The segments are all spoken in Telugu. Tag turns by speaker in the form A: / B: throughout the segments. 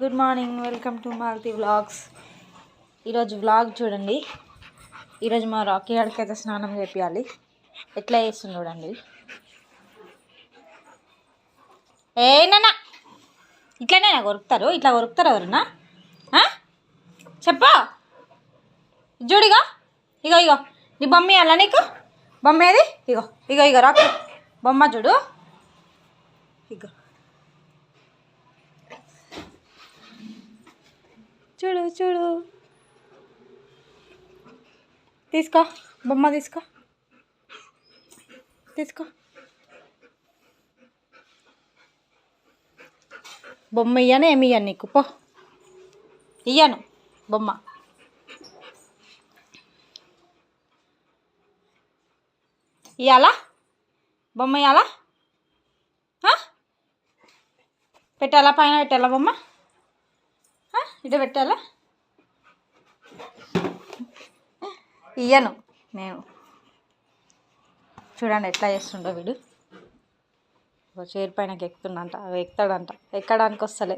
A: Good morning, welcome to Malathi vlogs. ఈరోజు వ్లాగ్ చూడండి. ఈరోజు మా రాకీ గాడికి అయితే స్నానం చేపియాలి. ఎట్లా చేస్తుంది చూడండి. ఏనా ఇట్లానే కొరుకుతారు, ఇట్లా కొరుకుతారు ఎవరన్నా? చెప్పా చూడిగో, ఇగో ఇగో నీ బొమ్మ ఇవ్వాలా నీకు? బొమ్మ ఏది? ఇగో ఇగో ఇగో రాకీ బొమ్మ చూడు, ఇగో చూడు చూడు, తీసుకో బొమ్మ, తీసుకో తీసుకో బొమ్మ. ఇయ్యాను ఏమి ఇయ్యాను నీకు, పో ఇయ్యాను బొమ్మ. ఇయ్యాలా బొమ్మ? ఇయ్యాలా? పెట్టాలా? పైన పెట్టాలా బొమ్మ? ఇటు పెట్టాలా? ఇయ్యను నేను. చూడండి ఎట్లా చేస్తుండో వీడు. చైర్ పైనకి ఎక్కుతుండంట, ఎక్కుతాడంట, ఎక్కడానికి వస్తలే.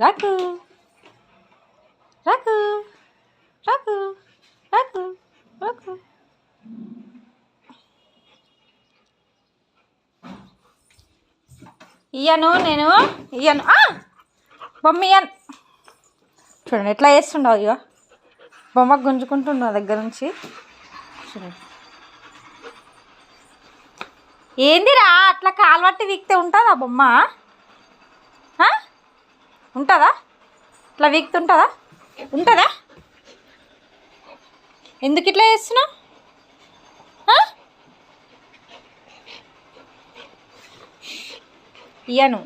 A: రాకు రాకు రాకు రాకు రాకు. ఇయ్యను నేను, ఇయ్యను బొమ్మ ఇయ్యను. చూడండి ఎట్లా చేస్తుండవు. ఇక బొమ్మ గుంజుకుంటుండవు దగ్గర నుంచి. చూడండి ఏందిరా అట్లా కాలువట్టి వీక్తే ఉంటుందా బొమ్మ? ఉంటుందా? ఇట్లా వీక్తుంటుందా? ఉంటుందా? ఎందుకు ఇట్లా చేస్తున్నావు? ఇయ్యను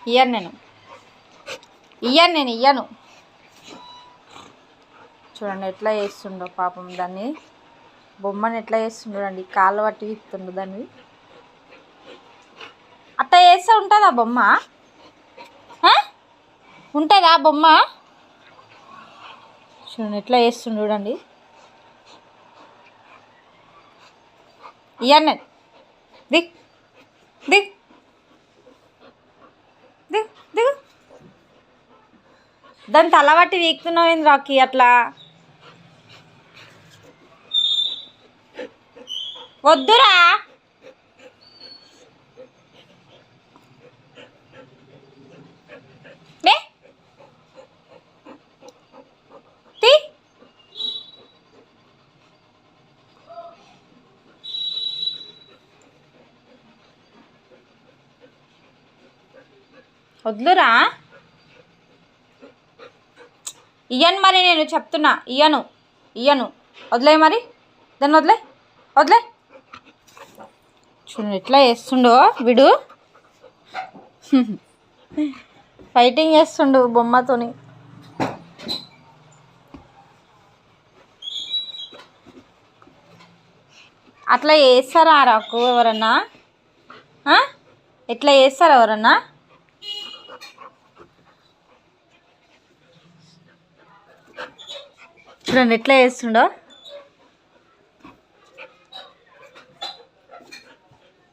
A: ఇయ్యను నేను, ఇయ్యను నేను, ఇయ్యను. చూడండి ఎట్లా చేస్తుండో పాపం. దాన్ని బొమ్మని ఎట్లా చేస్తుండో చూడండి. కాళ్ళు పట్టి వీక్తుండో దాన్ని. అట్లా చేస్తే ఉంటుందా బొమ్మ? ఉంటుందా బొమ్మ? చూడండి ఎట్లా చేస్తుండో చూడండి. ఇయ్యను నేను. దిగ్ దిగ్ దిగ్ దిగు. దాన్ని తలబట్టి వీక్తున్నావు ఏంది రాకీ అట్లా? వద్దురా. వద్దురా. ఇయ్యను మరి, నేను చెప్తున్నా ఇయ్యను, ఇయ్యను. వదిలే మరి, దాన్ని వదిలే, వదిలే. చూడండి ఎట్లా చేస్తుండో వీడు. ఫైటింగ్ చేస్తుండు బొమ్మతోని. అట్లా చేస్తారా రాకు ఎవరన్నా? ఎట్లా చేస్తారా ఎవరన్నా? చూడండి ఎట్లా చేస్తుండో.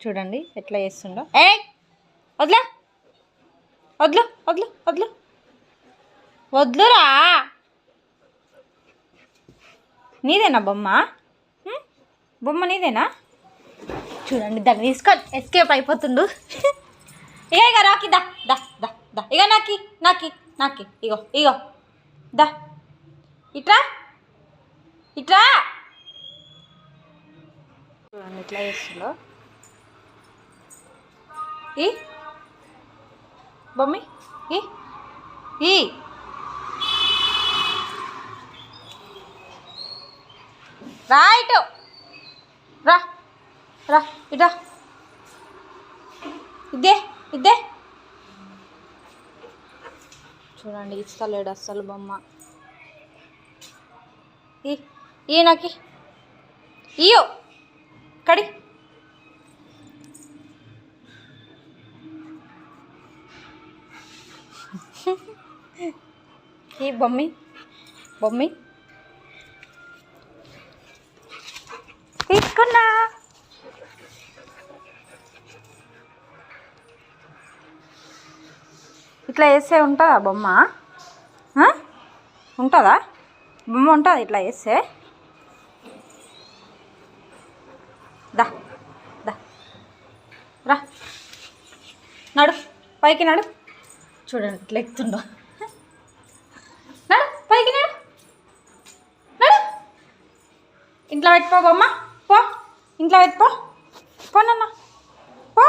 A: చూడండి ఎట్లా చేస్తుండో. వద్లా, వద్లు వద్లు వద్లు, వద్లురా. నీదేనా బొమ్మ? బొమ్మ నీదేనా? చూడండి దాన్ని తీసుకొని ఎస్కేప్ అయిపోతుండు. ఇక ఇక రాకి దా దా దా దా. ఇక నాకి నాకి నాకి, ఇగో ఇగో దా, ఇట్రా ఇట్రా. చూడండి ఎట్లా చేస్తుందో. ఈ బొమ్మి ఈ రైట్ రా రా ఇట్రా. ఇద్దే ఇద్దే. చూడండి ఇస్తలేడు అస్సలు బొమ్మ. ఈ నాకి ఇయ్యో కడి. ఈ బొమ్మి బొమ్మి తీసుకున్నా. ఇట్లా వేస్తే ఉంటుందా బొమ్మ? ఉంటుందా బొమ్మ? ఉంటుంది ఇట్లా వేస్తే. దా దా రా, నడు పైకి నడు. చూడండి ఇట్లా ఎక్కుతుండో. నడు పైకి నడు, నడు. ఇంట్లో పెట్టుకో బొమ్మ, పో ఇంట్లో పెట్టుకో. పోనన్న పో,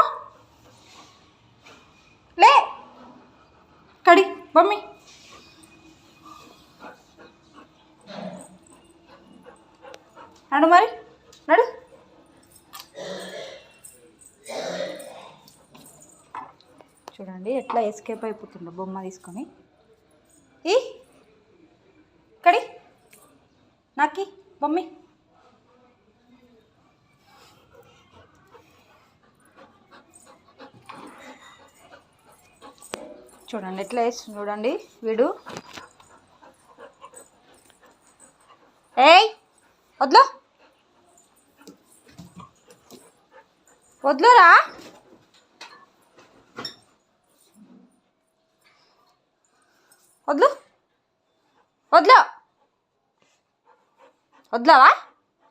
A: లే కడి బొమ్మి. నడు మరి, నడు. చూడండి ఎట్లా ఎస్కేప్ అయిపోతుండో బొమ్మ తీసుకొని. ఈ కడి నాకి బొమ్మి. చూడండి ఎట్లా వేస్తుంది చూడండి వీడు. ఏయ్ వద్దు వద్దురా. వద్దు వద్దు వద్దువా,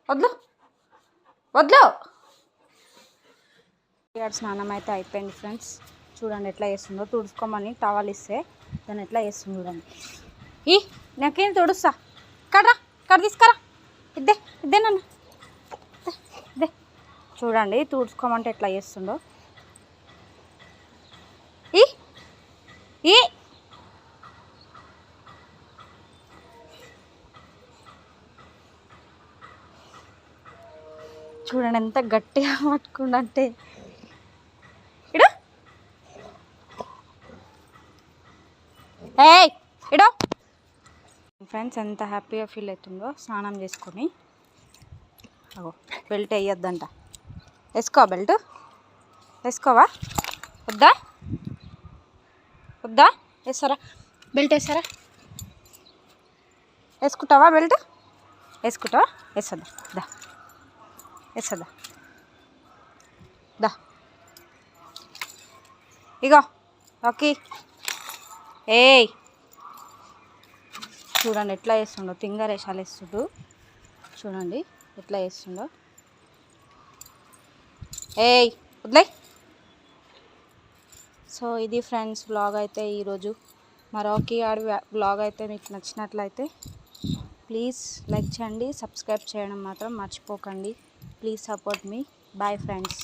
A: వద్దు వద్దు. స్నానం అయితే అయిపోయింది ఫ్రెండ్స్. చూడండి ఎట్లా వేస్తుందో. తుడుచుకోమని టవల్ ఇస్తే దాన్ని ఎట్లా వేస్తుంది చూడండి. నాకేం తుడుస్తా. కడరా కడ తీసుకురా. ఇద్దే నన్ను ఇద్దే. చూడండి తుడుచుకోమంటే ఎట్లా చేస్తుండో. ఈ చూడండి ఎంత గట్టిగా పట్టుకుంటే. ఇడు ఏయ్ ఇడు. ఫ్రెండ్స్ ఎంత హ్యాపీగా ఫీల్ అవుతుందో స్నానం చేసుకొని. అగో బెల్ట్ వేయొద్దంట. వేసుకో బెల్ట్. వేసుకోవా? వద్దా వద్దా? వేస్తారా బెల్ట్? వేస్తారా? వేసుకుంటావా బెల్ట్? వేసుకుంటావా? వేస్తుందా? దా వేస్తుందా? దా ఇగో ఓకే. ఏయ్ చూడండి ఎట్లా వేస్తుండో. తింగరేషాలు వేస్తుండు. చూడండి ఎట్లా వేస్తుండో. ఏయ్ వదిలే. సో ఇది ఫ్రెండ్స్ వ్లాగ్ అయితే ఈరోజు. మరొక ఆడి వ్లాగ్ అయితే మీకు నచ్చినట్లయితే ప్లీజ్ లైక్ చేయండి, సబ్స్క్రైబ్ చేయడం మాత్రం మర్చిపోకండి. Please support me. Bye friends.